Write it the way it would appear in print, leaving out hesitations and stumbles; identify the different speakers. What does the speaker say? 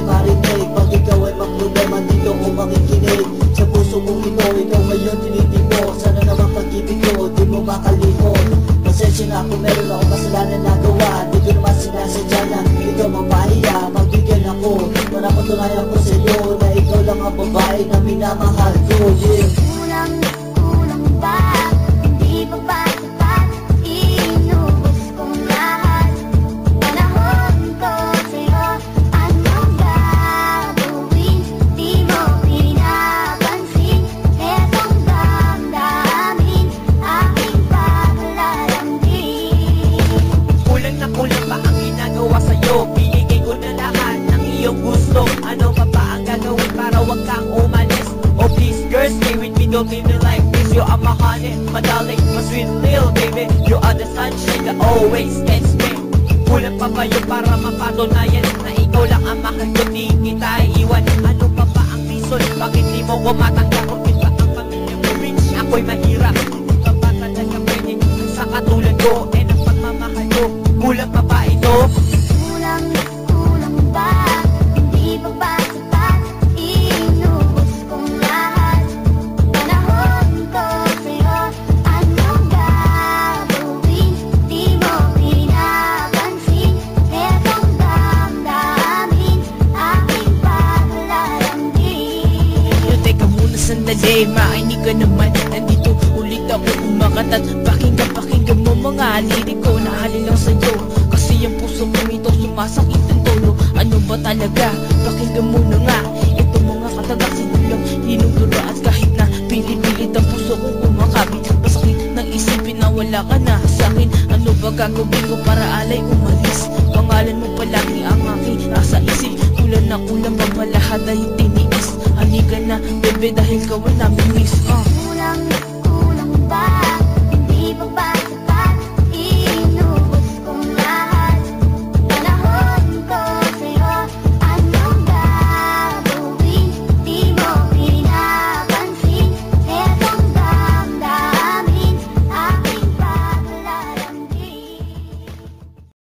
Speaker 1: ay marinig. Pag ikaw ay magproblema, dito ko makikinig. Sa puso kong ito, ikaw ngayon tinitipo. Sana naman pag-ibig ko, di mo makalimot. Pasensya na kung meron ako kasalanan na gawa. Di ko naman sinasadya na ikaw mapahiya. Magbigyan ako, para patunayan ko sa'yo na ikaw lang ang babae na minamahal ko.
Speaker 2: Kulang ba? Hindi pa ba sapat? Inubos kong lahat. Panahon ko sa'yo, anong gagawin? Di mo pinapansin. Etong damdamin, aking paglalambing.
Speaker 3: Kulang na kulang ba ang ginagawa sa'yo? Binigay ko na lahat ng iyong gusto. Ano pa ba ang gagawin para wag kang umalis? Oh please girl, stay with me, don't leave me like this. You are my honey, my darling, my sweet little baby. You are the sunshine that always gets me. Kulang pa ba yun para mapatunayan na ikaw lang ang mahal ko, di kita iiwan? Ano pa ba ang reason? Bakit di mo ko matanggap? Bakit ba ang pamilya mo rich? Ako'y mahirap. Di pa ba talaga pwede sa katulad ko? Eh ang pagmamahal ko, kulang pa ba ito?
Speaker 2: Kulang ba? Hindi pa ba sapat? Inubos kong lahat. Panahon ko sa'yo, anong gagawin? Di mo pinapansin. Etong damdamin, aking paglalambing.
Speaker 4: Teka muna sandali, makinig ka naman. Nandito ulit ako kumakatat. Pakinggan mo mga lirik ko na halin lang sa'yo. Kasi ang puso ko ito sumasakit ng tolo. Ano ba talaga? Pakinggan mo na nga. Ito mga katagang sinulang hinudura. At kahit na pilit-pilit ang puso kong kumakabit, masakit ng isipin na wala ka na sa'kin. Ano ba gagawin ko para alay umalis? Pangalan mo palagi ang aking nasa isip. Kulang na kulang ba malahat ay tiniis? Halika na bebe dahil ka ay namimiss.
Speaker 2: Kulang